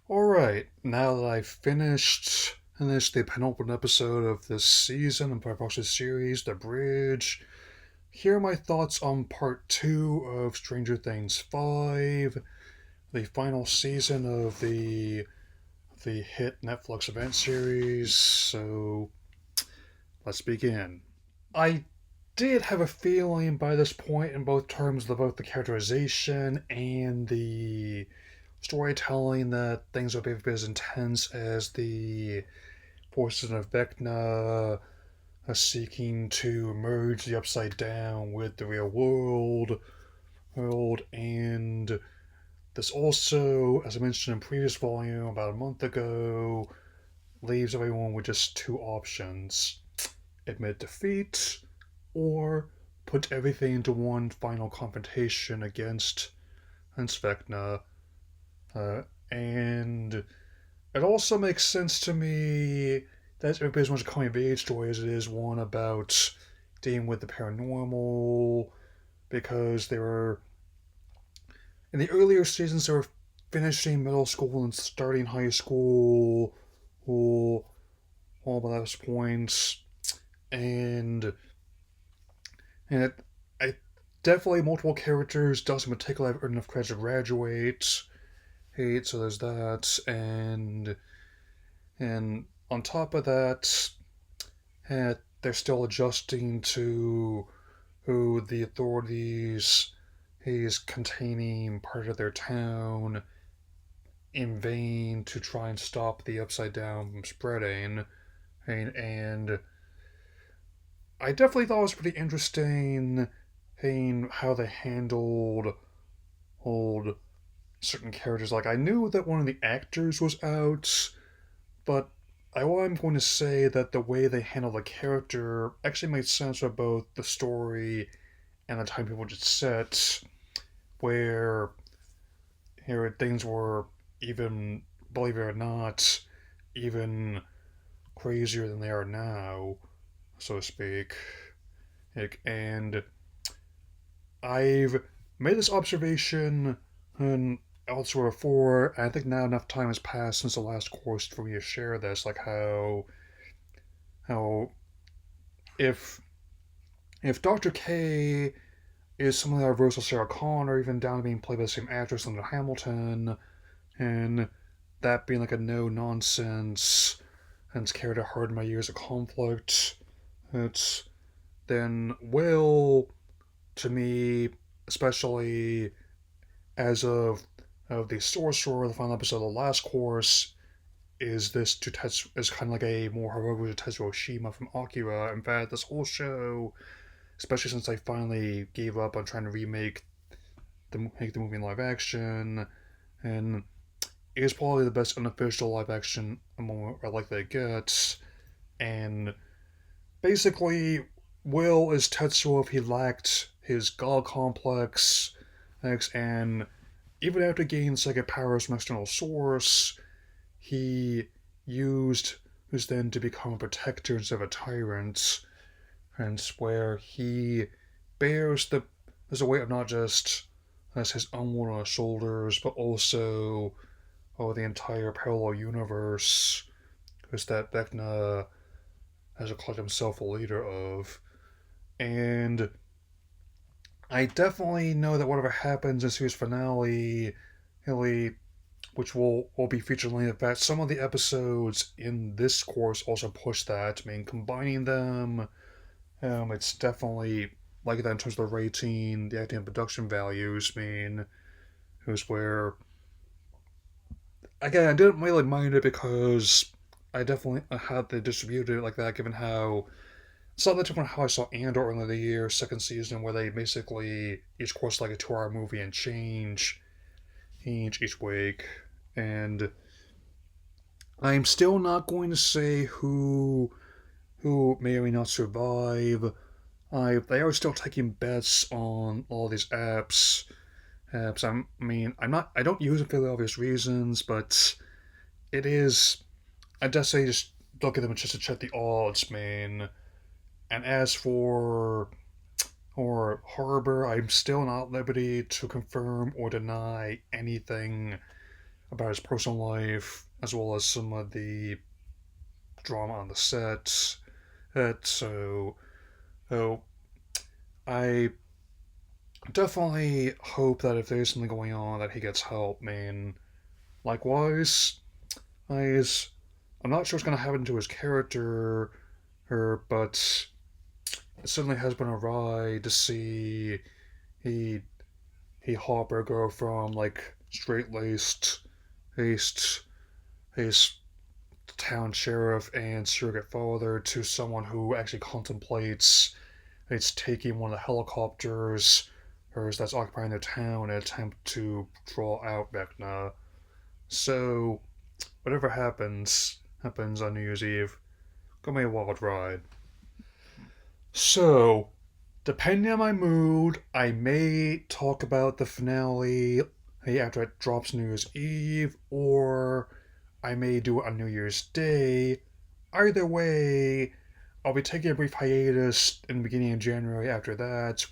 Alright, now that I've finished the penultimate episode of this season and part of series, The Bridge, here are my thoughts on part 2 of Stranger Things 5, the final season of the hit Netflix event series. So let's begin. I did have a feeling by this point in both terms of both the characterization and the storytelling that things would be as intense as the forces of Vecna seeking to merge the Upside Down with the real world, and this also, as I mentioned in previous volume about a month ago, leaves everyone with just two options: admit defeat or put everything into one final confrontation against Vecna. Uh, and it also makes sense to me that everybody as much a coming of age story as it is one about dealing with the paranormal, because they were in the earlier seasons they were finishing middle school and starting high school, all, all by those points, and and I definitely multiple characters. Dustin in particular have earned enough credit to graduate. Hate, so there's that, and on top of that, they're still adjusting to who the authorities is containing part of their town in vain to try and stop the upside down from spreading. And I definitely thought it was pretty interesting in how they handled old certain characters. Like, I knew that one of the actors was out, but I'm going to say that the way they handle the character actually made sense for both the story and the time people just set, where here things were even, believe it or not, even crazier than they are now, so to speak. And I've made this observation elsewhere before, and I think now enough time has passed since the last course for me to share this, like how if Dr. K is something like reversal Sarah Connor, even down to being played by the same actress, Linda Hamilton, and that being like a no nonsense and it's carried out hard in my years of conflict, it's then Will, to me, especially as of the sorcerer, the final episode of the last course, is this is kind of like a more heroic Tetsuo Oshima from Akira. In fact, this whole show, especially since I finally gave up on trying to make the movie in live action, and it is probably the best unofficial live action moment I like they get. And basically, Will is Tetsuo if he lacked his god complex, and even after gaining psychic powers from external source, he used who's then to become a protector instead of a tyrant, and where he bears the weight of not just as his own world on his shoulders, but also the entire parallel universe, because that Vecna has declared himself a leader of. And I definitely know that whatever happens in series finale, really, which will be featured later, in fact, some of the episodes in this course also push that. I mean, combining them, it's definitely like that in terms of the rating, the acting and production values. I mean, it was where, again, I didn't really mind it because I definitely had to distribute it like that, given how it's not that different how I saw Andor earlier in the year, second season, where they basically each course like a 2 hour movie and change each week. And I'm still not going to say who may or may not survive. They are still taking bets on all these apps. I mean, I don't use them for the obvious reasons, but it is. I just say just look at them just to check the odds, man. And as for Harbor, I'm still not at liberty to confirm or deny anything about his personal life, as well as some of the drama on the set. So I definitely hope that if there's something going on, that he gets help. I mean, likewise, I, I'm not sure what's going to happen to his character, but it certainly has been a ride to see he he Harburger from like straight laced, laced, his town sheriff and surrogate father to someone who actually contemplates it's taking one of the helicopters that's occupying the town in an attempt to draw out Vecna. So whatever happens on New Year's Eve. Gonna be a wild ride. So, depending on my mood, I may talk about the finale after it drops New Year's Eve, or I may do it on New Year's Day. Either way, I'll be taking a brief hiatus in the beginning of January after that,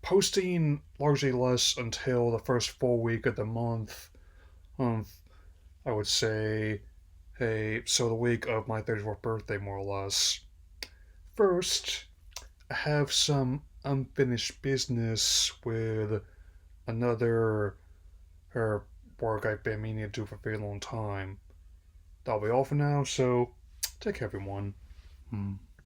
posting largely less until the first full week of the month. Um, I would say, so the week of my 34th birthday, more or less. First, I have some unfinished business with another work I've been meaning to do for a very long time. That'll be all for now, so take care, everyone. Hmm.